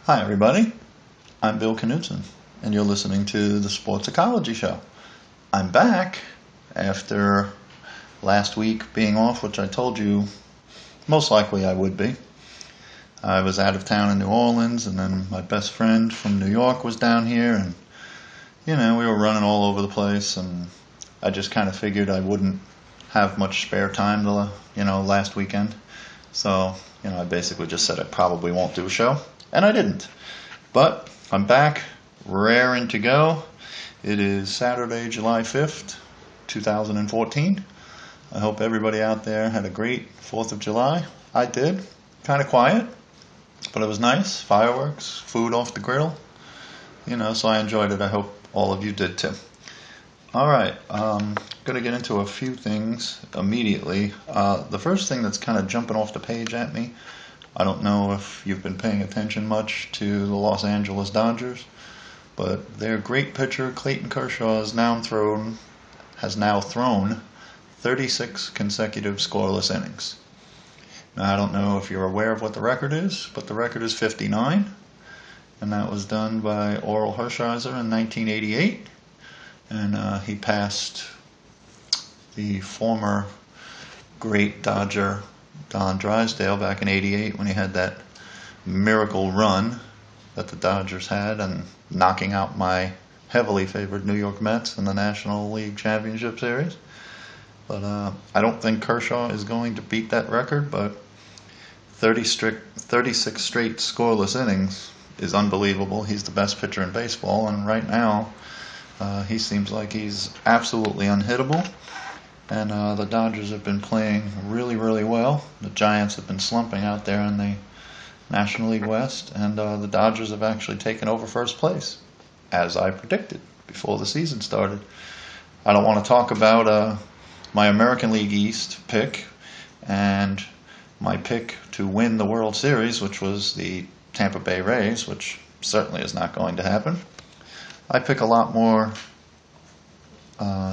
Hi everybody, I'm Bill Knutson, and you're listening to the Sportsocology Show. I'm back after last week being off, which I told you most likely I would be. I was out of town in New Orleans, and then my best friend from New York was down here, and we were running all over the place, and I just kind of figured I wouldn't have much spare time last weekend. So, I basically just said I probably won't do a show. And I didn't. But I'm back, raring to go. It is Saturday, July 5th, 2014. I hope everybody out there had a great 4th of July. I did. Kind of quiet, but it was nice. Fireworks, food off the grill. So I enjoyed it. I hope all of you did too. All right, going to get into a few things immediately. The first thing that's kind of jumping off the page at me, I don't know if you've been paying attention much to the Los Angeles Dodgers, but their great pitcher Clayton Kershaw has now thrown 36 consecutive scoreless innings. Now, I don't know if you're aware of what the record is, but the record is 59, and that was done by Orel Hershiser in 1988, and he passed the former great Dodger Don Drysdale back in '88 when he had that miracle run that the Dodgers had and knocking out my heavily favored New York Mets in the National League Championship Series. But I don't think Kershaw is going to beat that record, but 36 straight scoreless innings is unbelievable. He's the best pitcher in baseball, and right now he seems like he's absolutely unhittable. And the Dodgers have been playing really, really well. The Giants have been slumping out there in the National League West, and the Dodgers have actually taken over first place, as I predicted before the season started. I don't want to talk about my American League East pick and my pick to win the World Series, which was the Tampa Bay Rays, which certainly is not going to happen. I pick a lot more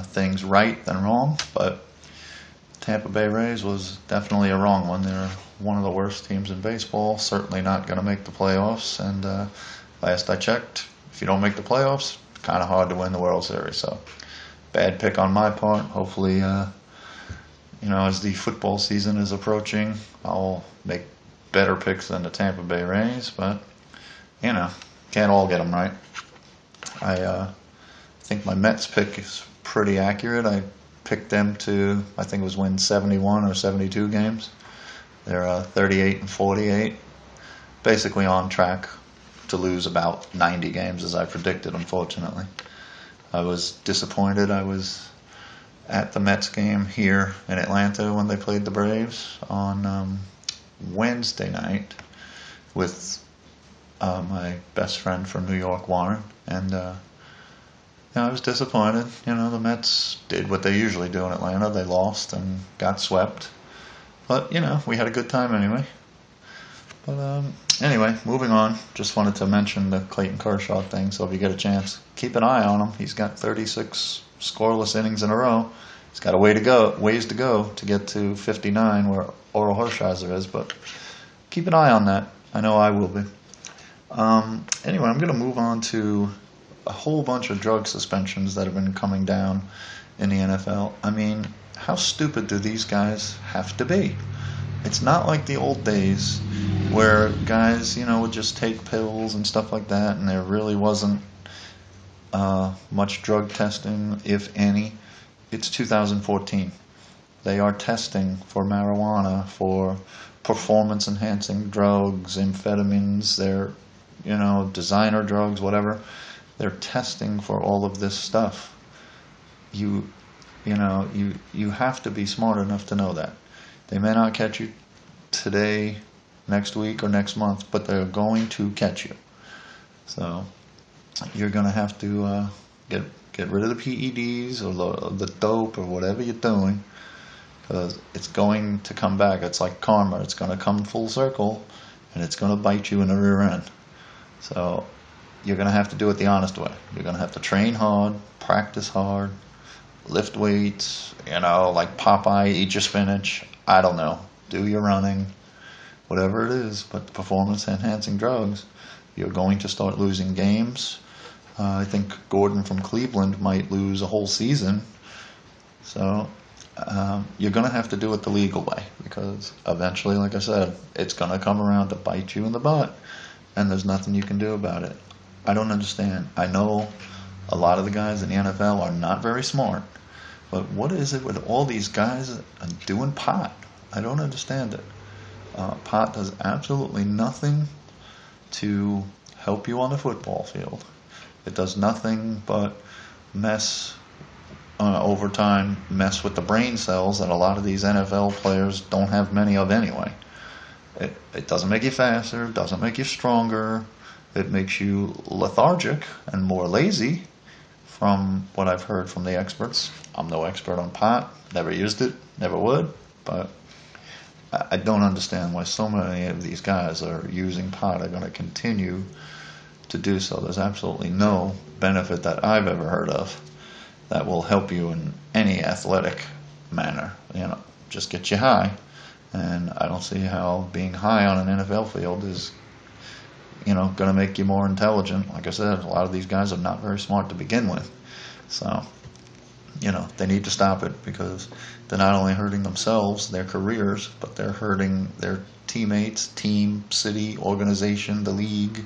things right than wrong, but Tampa Bay Rays was definitely a wrong one. They're one of the worst teams in baseball, certainly not going to make the playoffs, and last I checked, if you don't make the playoffs, it's kind of hard to win the World Series. So bad pick on my part. Hopefully as the football season is approaching, I'll make better picks than the Tampa Bay Rays, but can't all get them right. I think my Mets pick is pretty accurate. I picked them to, I think it was win 71 or 72 games. They're 38-48, basically on track to lose about 90 games as I predicted, unfortunately. I was disappointed. I was at the Mets game here in Atlanta when they played the Braves on Wednesday night with my best friend from New York, Warren, and I was disappointed. The Mets did what they usually do in Atlanta. They lost and got swept. But, we had a good time anyway. But, anyway, moving on. Just wanted to mention the Clayton Kershaw thing, so if you get a chance, keep an eye on him. He's got 36 scoreless innings in a row. He's got ways to go to get to 59 where Orel Hershiser is, but keep an eye on that. I know I will be. Anyway, I'm going to move on to a whole bunch of drug suspensions that have been coming down in the NFL. I mean, how stupid do these guys have to be? It's not like the old days where guys, would just take pills and stuff like that, and there really wasn't much drug testing, if any. It's 2014. They are testing for marijuana, for performance-enhancing drugs, amphetamines, they're, designer drugs, whatever. They're testing for all of this stuff. You have to be smart enough to know that. They may not catch you today, next week, or next month, but they're going to catch you. So you're going to have to get rid of the PEDs or the dope or whatever you're doing, because it's going to come back. It's like karma. It's going to come full circle, and it's going to bite you in the rear end. So you're going to have to do it the honest way. You're going to have to train hard, practice hard, lift weights, like Popeye, eat your spinach. I don't know. Do your running, whatever it is. But performance-enhancing drugs, You're going to start losing games. I think Gordon from Cleveland might lose a whole season. So you're going to have to do it the legal way, because eventually, like I said, it's going to come around to bite you in the butt, and there's nothing you can do about it. I don't understand. I know a lot of the guys in the NFL are not very smart, but what is it with all these guys doing pot? I don't understand it. Pot does absolutely nothing to help you on the football field. It does nothing but mess, over time, mess with the brain cells that a lot of these NFL players don't have many of anyway. It doesn't make you faster, doesn't make you stronger. It makes you lethargic and more lazy, from what I've heard from the experts. I'm no expert on pot, never used it, never would, but I don't understand why so many of these guys are using pot, are going to continue to do so. There's absolutely no benefit that I've ever heard of that will help you in any athletic manner. Just get you high. And I don't see how being high on an NFL field is, going to make you more intelligent. Like I said, a lot of these guys are not very smart to begin with. So, they need to stop it, because they're not only hurting themselves, their careers, but they're hurting their teammates, team, city, organization, the league,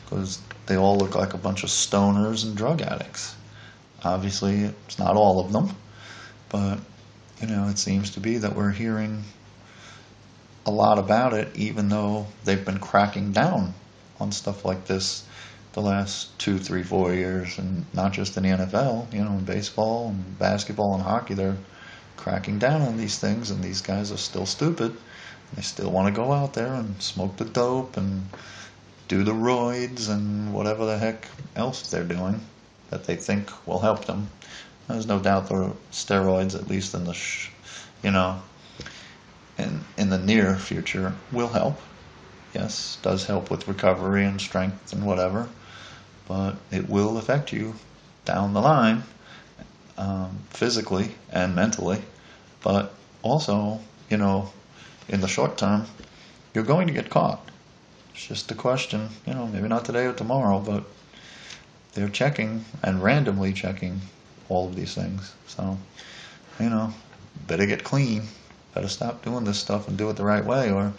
because they all look like a bunch of stoners and drug addicts. Obviously, it's not all of them, but, it seems to be that we're hearing a lot about it, even though they've been cracking down on stuff like this the last 2, 3, 4 years, and not just in the NFL, in baseball and basketball and hockey, they're cracking down on these things, and these guys are still stupid. They still want to go out there and smoke the dope and do the roids and whatever the heck else they're doing that they think will help them. There's no doubt the steroids, at least in the, in the near future, will help. Yes, does help with recovery and strength and whatever, but it will affect you down the line, physically and mentally. But also, in the short term, you're going to get caught. It's just a question, maybe not today or tomorrow, but they're checking and randomly checking all of these things. So, better get clean. Better stop doing this stuff and do it the right way, or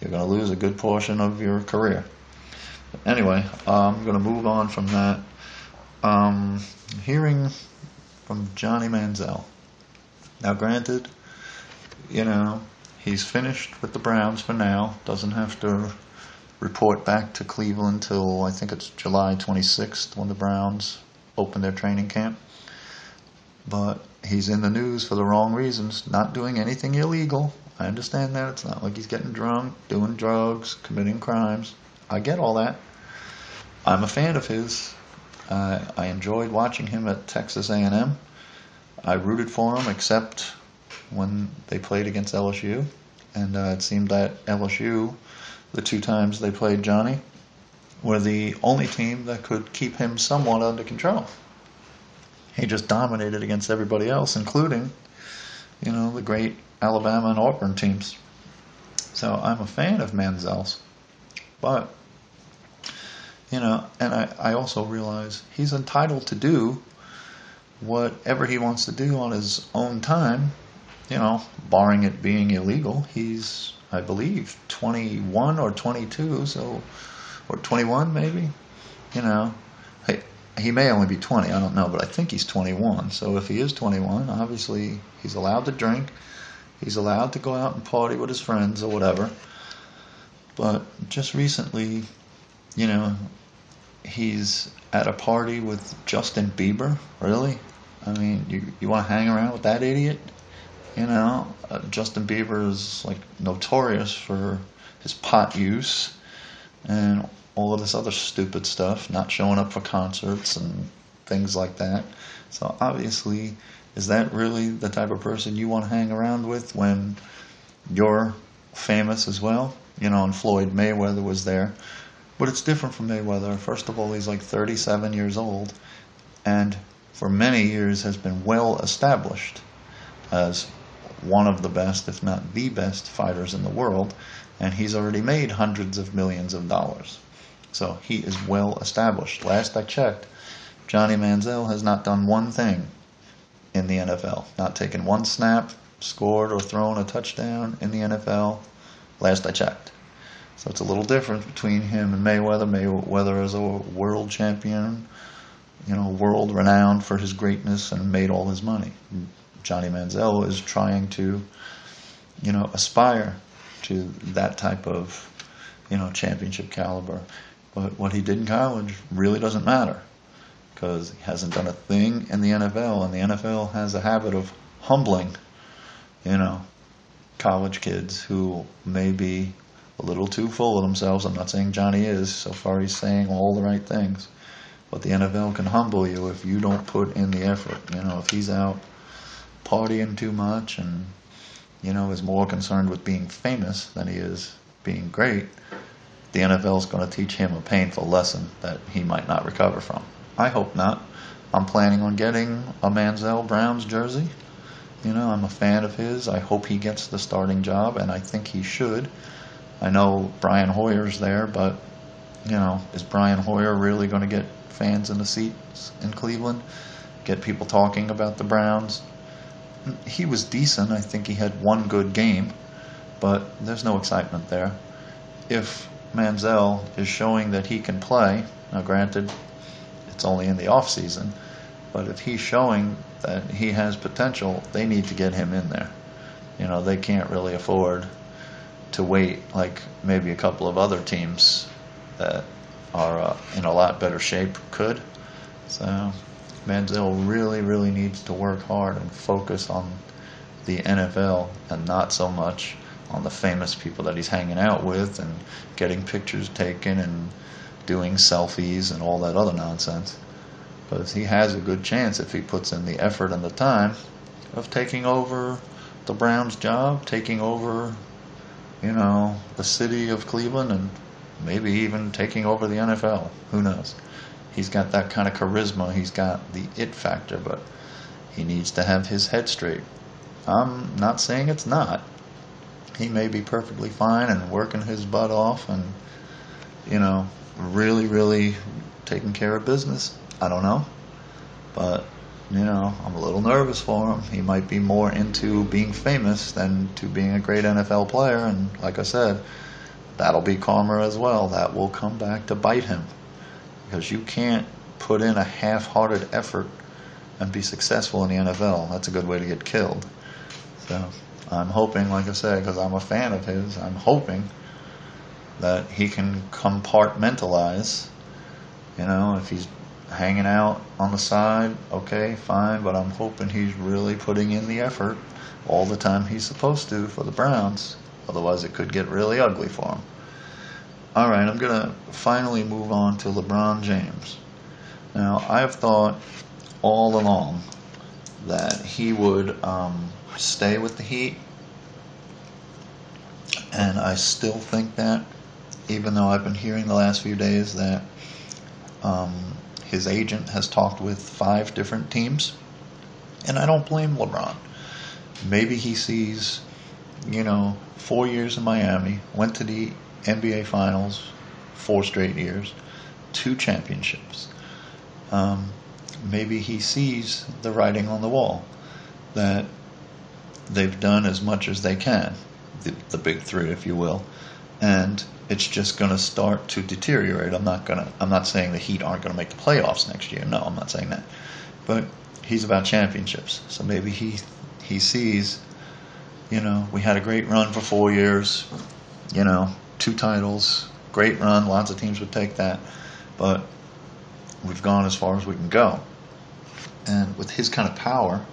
you're going to lose a good portion of your career. Anyway, I'm going to move on from that. Hearing from Johnny Manziel. Now, granted, he's finished with the Browns for now. Doesn't have to report back to Cleveland till I think it's July 26th when the Browns open their training camp. But he's in the news for the wrong reasons, not doing anything illegal. I understand that. It's not like he's getting drunk, doing drugs, committing crimes. I get all that. I'm a fan of his. I enjoyed watching him at Texas A&M. I rooted for him, except when they played against LSU. And it seemed that LSU, the 2 times they played Johnny, were the only team that could keep him somewhat under control. He just dominated against everybody else, including, the great Alabama and Auburn teams. So I'm a fan of Manziel's. But, and I also realize he's entitled to do whatever he wants to do on his own time, barring it being illegal. He's, I believe, 21 or 22, or 21 maybe, He may only be 20, I don't know, but I think he's 21. So if he is 21, obviously he's allowed to drink. He's allowed to go out and party with his friends or whatever. But just recently, he's at a party with Justin Bieber. Really? I mean, you want to hang around with that idiot? Justin Bieber is notorious for his pot use and all of this other stupid stuff, not showing up for concerts and things like that. So obviously, is that really the type of person you want to hang around with when you're famous as well? And Floyd Mayweather was there. But it's different from Mayweather. First of all, he's 37 years old, and for many years has been well established as one of the best, if not the best, fighters in the world, and he's already made hundreds of millions of dollars. So he is well established. Last I checked, Johnny Manziel has not done one thing in the NFL. Not taken one snap, scored or thrown a touchdown in the NFL. Last I checked. So it's a little different between him and Mayweather. Mayweather is a world champion, world renowned for his greatness and made all his money. Johnny Manziel is trying to, aspire to that type of, championship caliber. But what he did in college really doesn't matter because he hasn't done a thing in the NFL, and the NFL has a habit of humbling, college kids who may be a little too full of themselves. I'm not saying Johnny is. So far he's saying all the right things. But the NFL can humble you if you don't put in the effort. If he's out partying too much and, is more concerned with being famous than he is being great, the NFL is going to teach him a painful lesson that he might not recover from. I hope not. I'm planning on getting a Manziel Browns jersey. I'm a fan of his. I hope he gets the starting job, and I think he should. I know Brian Hoyer's there, but, is Brian Hoyer really going to get fans in the seats in Cleveland? Get people talking about the Browns? He was decent. I think he had one good game, but there's no excitement there. If Manziel is showing that he can play, now granted, it's only in the off season, but if he's showing that he has potential, they need to get him in there. They can't really afford to wait like maybe a couple of other teams that are in a lot better shape could. So Manziel really, really needs to work hard and focus on the NFL and not so much on the famous people that he's hanging out with and getting pictures taken and doing selfies and all that other nonsense. Because he has a good chance, if he puts in the effort and the time, of taking over the Browns' job, taking over, the city of Cleveland, and maybe even taking over the NFL. Who knows? He's got that kind of charisma. He's got the it factor, but he needs to have his head straight. I'm not saying it's not. He may be perfectly fine and working his butt off and, really, really taking care of business. I don't know. But, I'm a little nervous for him. He might be more into being famous than to being a great NFL player. And like I said, that'll be karma as well. That will come back to bite him. Because you can't put in a half-hearted effort and be successful in the NFL. That's a good way to get killed. So I'm hoping, like I said, because I'm a fan of his, I'm hoping that he can compartmentalize. If he's hanging out on the side, okay, fine, but I'm hoping he's really putting in the effort all the time he's supposed to for the Browns. Otherwise, it could get really ugly for him. All right, I'm going to finally move on to LeBron James. Now, I've thought all along that he would stay with the Heat, and I still think that, even though I've been hearing the last few days that his agent has talked with 5 different teams, and I don't blame LeBron. Maybe he sees, 4 years in Miami, went to the NBA Finals 4 straight years, 2 championships. Maybe he sees the writing on the wall that they've done as much as they can, the big 3, if you will, and it's just going to start to deteriorate. I'm not saying the Heat aren't going to make the playoffs next year. No, I'm not saying that. But he's about championships. So maybe he sees, we had a great run for 4 years, 2 titles, great run. Lots of teams would take that. But we've gone as far as we can go. And with his kind of power,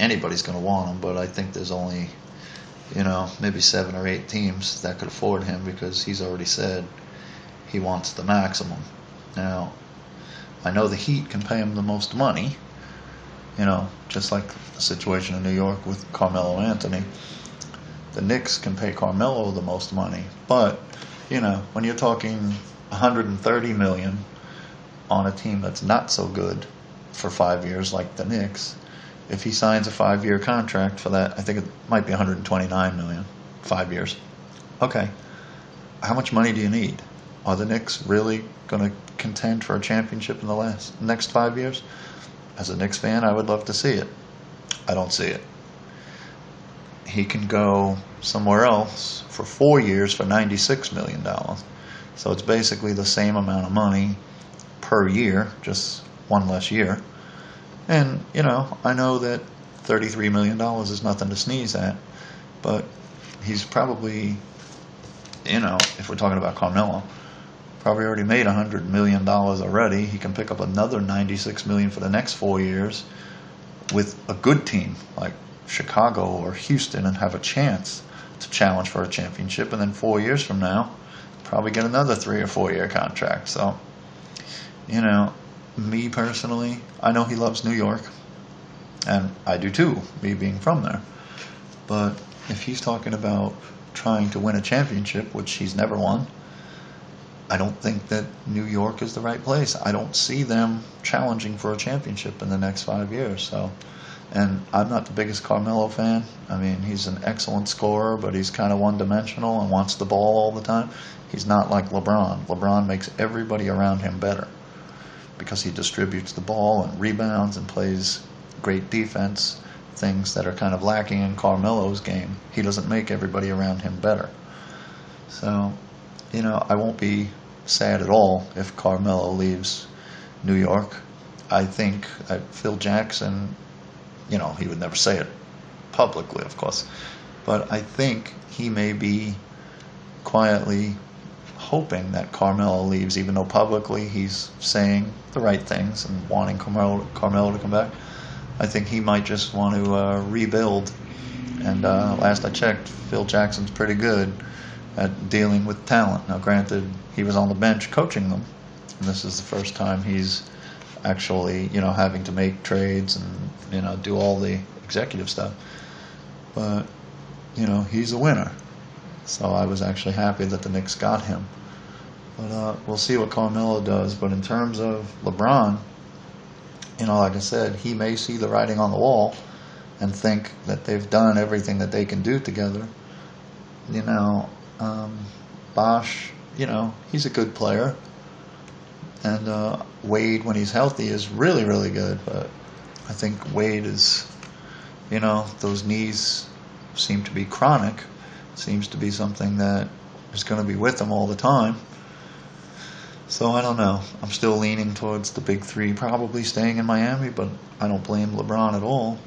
anybody's going to want him. But I think there's only, maybe 7 or 8 teams that could afford him because he's already said he wants the maximum. Now, I know the Heat can pay him the most money, just like the situation in New York with Carmelo Anthony. The Knicks can pay Carmelo the most money. But, when you're talking $130 million on a team that's not so good for 5 years like the Knicks, if he signs a 5-year contract for that, I think it might be $129 million, 5 years. Okay, how much money do you need? Are the Knicks really going to contend for a championship in the next 5 years? As a Knicks fan, I would love to see it. I don't see it. He can go somewhere else for 4 years for $96 million. So it's basically the same amount of money per year, just one less year. And, I know that $33 million is nothing to sneeze at, but he's probably, if we're talking about Carmelo, probably already made $100 million already. He can pick up another $96 million for the next 4 years with a good team like Chicago or Houston and have a chance to challenge for a championship. And then 4 years from now, probably get another 3 or 4 year contract. So, me personally, I know he loves New York, and I do too, me being from there. But if he's talking about trying to win a championship, which he's never won, I don't think that New York is the right place. I don't see them challenging for a championship in the next 5 years. So, and I'm not the biggest Carmelo fan. I mean, he's an excellent scorer, but he's kind of one-dimensional and wants the ball all the time. He's not like LeBron. LeBron makes everybody around him better because he distributes the ball and rebounds and plays great defense, things that are kind of lacking in Carmelo's game. He doesn't make everybody around him better. So, I won't be sad at all if Carmelo leaves New York. I think Phil Jackson, he would never say it publicly, of course, but I think he may be quietly hoping that Carmelo leaves, even though publicly he's saying the right things and wanting Carmelo to come back. I think he might just want to rebuild. And last I checked, Phil Jackson's pretty good at dealing with talent. Now, granted, he was on the bench coaching them, and this is the first time he's actually, having to make trades and, do all the executive stuff. But, he's a winner. So I was actually happy that the Knicks got him. But we'll see what Carmelo does. But in terms of LeBron, like I said, he may see the writing on the wall and think that they've done everything that they can do together. Bosh, he's a good player. And Wade, when he's healthy, is really, really good. But I think Wade is, those knees seem to be chronic. Seems to be something that is going to be with him all the time. So I don't know. I'm still leaning towards the big three probably staying in Miami, but I don't blame LeBron at all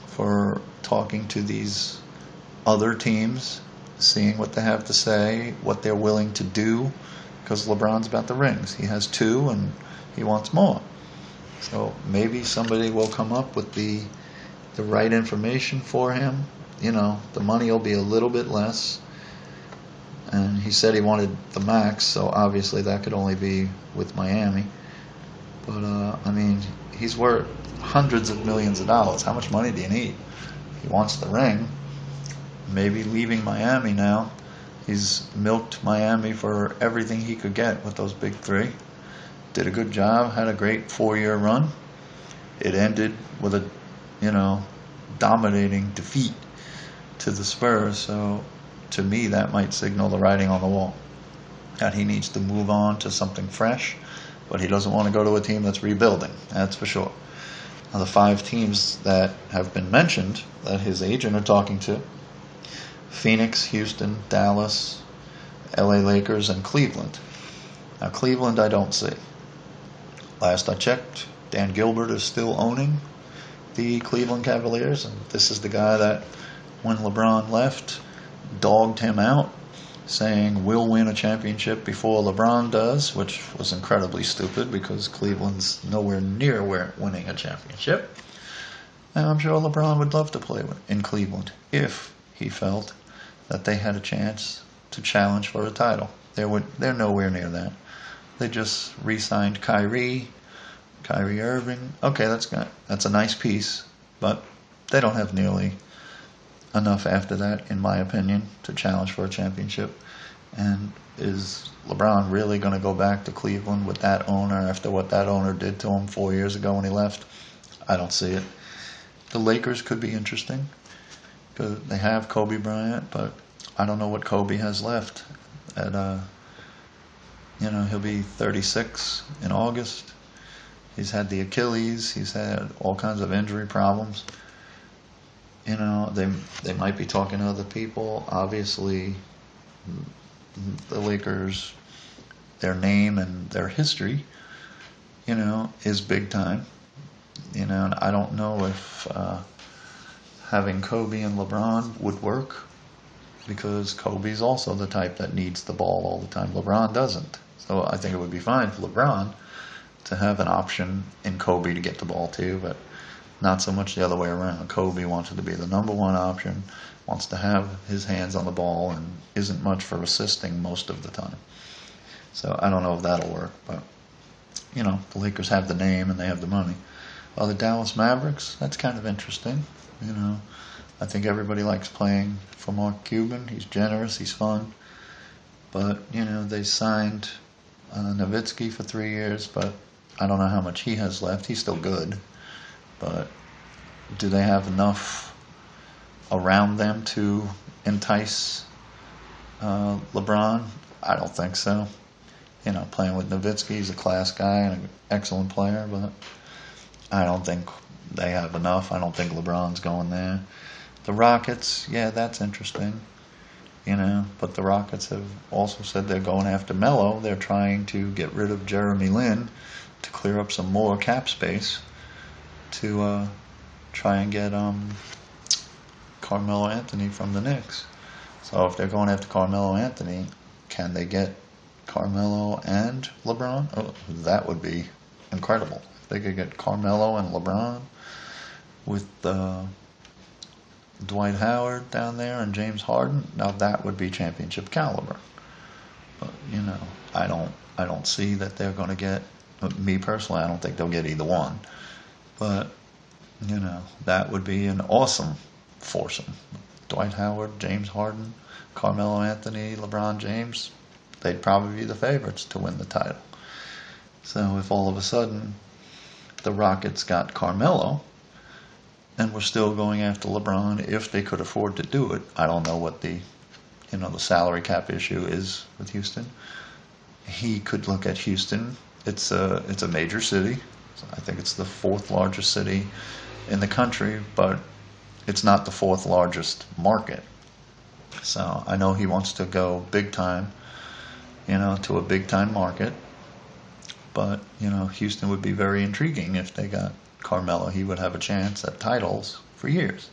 for talking to these other teams, seeing what they have to say, what they're willing to do, because LeBron's about the rings. He has 2 and he wants more. So maybe somebody will come up with the right information for him. The money will be a little bit less. And he said he wanted the max, so obviously that could only be with Miami. But, he's worth hundreds of millions of dollars. How much money do you need? He wants the ring. Maybe leaving Miami now. He's milked Miami for everything he could get with those big three. Did a good job, had a great 4-year run. It ended with a, dominating defeat to the Spurs. So to me, that might signal the writing on the wall, that he needs to move on to something fresh, but he doesn't want to go to a team that's rebuilding, that's for sure. Now, the 5 teams that have been mentioned that his agent are talking to: Phoenix, Houston, Dallas, LA Lakers, and Cleveland. Now, Cleveland I don't see. Last I checked, Dan Gilbert is still owning the Cleveland Cavaliers, and this is the guy that, when LeBron left, dogged him out, saying we'll win a championship before LeBron does, which was incredibly stupid because Cleveland's nowhere near winning a championship. And I'm sure LeBron would love to play in Cleveland if he felt that they had a chance to challenge for a title. They're nowhere near that. They just re-signed Kyrie Irving. Okay, that's a nice piece, but they don't have nearly enough after that, in my opinion, to challenge for a championship. And is LeBron really going to go back to Cleveland with that owner after what that owner did to him 4 years ago when he left? I don't see it. The Lakers could be interesting because they have Kobe Bryant, but I don't know what Kobe has left. At he'll be 36 in August. He's had the Achilles. He's had all kinds of injury problems. They might be talking to other people. Obviously, the Lakers, their name and their history, is big time. And I don't know if having Kobe and LeBron would work, because Kobe's also the type that needs the ball all the time. LeBron doesn't. So I think it would be fine for LeBron to have an option in Kobe to get the ball too, but not so much the other way around. Kobe wanted to be the number one option, wants to have his hands on the ball, and isn't much for assisting most of the time. So I don't know if that'll work, but the Lakers have the name and they have the money. The Dallas Mavericks, that's kind of interesting. I think everybody likes playing for Mark Cuban. He's generous, he's fun. But, they signed Nowitzki for 3 years, but I don't know how much he has left. He's still good. But do they have enough around them to entice LeBron? I don't think so. Playing with Nowitzki, he's a class guy and an excellent player, but I don't think they have enough. I don't think LeBron's going there. The Rockets, yeah, that's interesting. But the Rockets have also said they're going after Melo. They're trying to get rid of Jeremy Lin to clear up some more cap space to try and get Carmelo Anthony from the Knicks. So if they're going after Carmelo Anthony, can they get Carmelo and LeBron? Oh, that would be incredible. If they could get Carmelo and LeBron with Dwight Howard down there and James Harden, now that would be championship caliber. But I don't see that they're going to get. Me personally, I don't think they'll get either one. But that would be an awesome foursome. Dwight Howard, James Harden, Carmelo Anthony, LeBron James. They'd probably be the favorites to win the title. So if all of a sudden the Rockets got Carmelo, and we're still going after LeBron, if they could afford to do it. I don't know what the salary cap issue is with Houston. He could look at Houston. It's a major city. I think it's the 4th largest city in the country, but it's not the 4th largest market. So I know he wants to go big time, to a big time market. But, Houston would be very intriguing if they got Carmelo. He would have a chance at titles for years.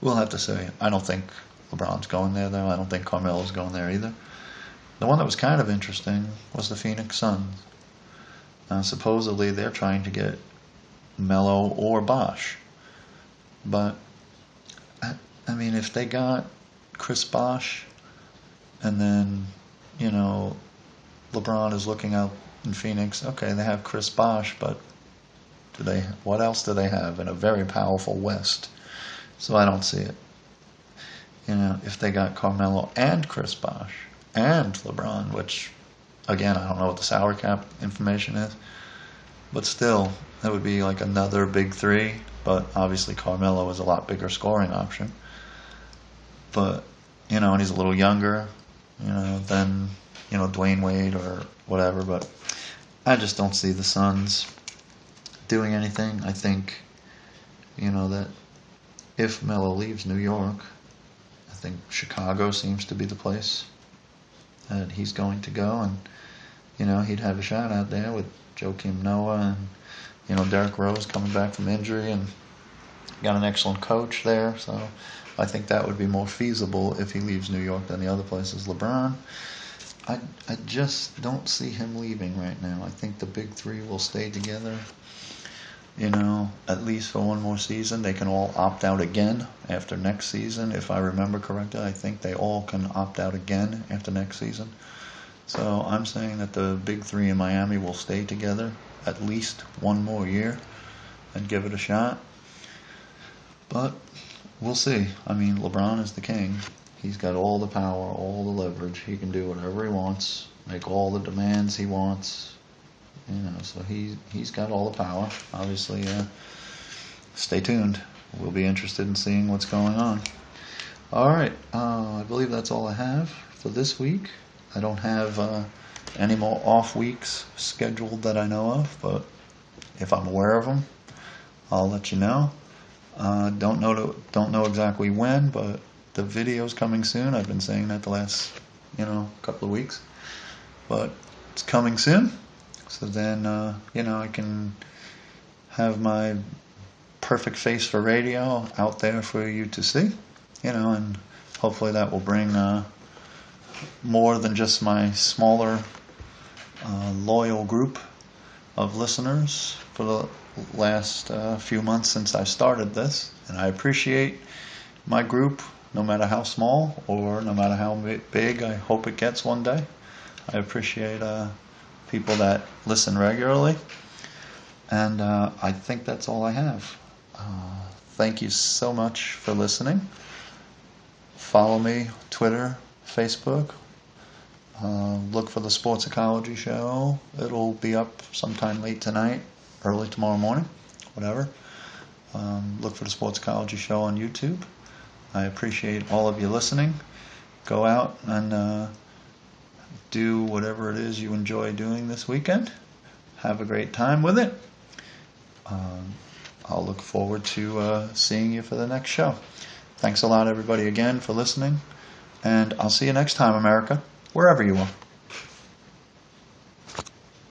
We'll have to say. I don't think LeBron's going there, though. I don't think Carmelo's going there either. The one that was kind of interesting was the Phoenix Suns. Supposedly they're trying to get Melo or Bosh. But, I mean, if they got Chris Bosh and then, LeBron is looking out in Phoenix, okay, they have Chris Bosh, but what else do they have in a very powerful West? So I don't see it. If they got Carmelo and Chris Bosh and LeBron, which, again, I don't know what the salary cap information is, but still, that would be like another big three. But obviously Carmelo is a lot bigger scoring option. But, and he's a little younger, than, Dwayne Wade or whatever. But I just don't see the Suns doing anything. I think, that if Melo leaves New York, I think Chicago seems to be the place that he's going to go, and he'd have a shot out there with Joakim Noah and Derrick Rose coming back from injury, and got an excellent coach there. So I think that would be more feasible if he leaves New York than the other places. LeBron, I just don't see him leaving right now. I think the big three will stay together, at least for one more season. They can all opt out again after next season. If I remember correctly, I think they all can opt out again after next season. So I'm saying that the big three in Miami will stay together at least one more year and give it a shot. But we'll see. I mean, LeBron is the king. He's got all the power, all the leverage. He can do whatever he wants, make all the demands he wants. So he's got all the power. Obviously, stay tuned. We'll be interested in seeing what's going on. All right. I believe that's all I have for this week. I don't have any more off weeks scheduled that I know of, but if I'm aware of them, I'll let you know. Don't know exactly when, but the video's coming soon. I've been saying that the last, couple of weeks, but it's coming soon. So then, I can have my perfect face for radio out there for you to see, and hopefully that will bring more than just my smaller, loyal group of listeners for the last few months since I started this. And I appreciate my group, no matter how small or no matter how big I hope it gets one day. I appreciate people that listen regularly. And I think that's all I have. Thank you so much for listening. Follow me, Twitter, Facebook. Look for the Sportsocology Show. It'll be up sometime late tonight, early tomorrow morning, whatever. Look for the Sportsocology Show on YouTube. I appreciate all of you listening. Go out and do whatever it is you enjoy doing this weekend. Have a great time with it. I'll look forward to seeing you for the next show. Thanks a lot, everybody, again for listening. And I'll see you next time, America, wherever you are.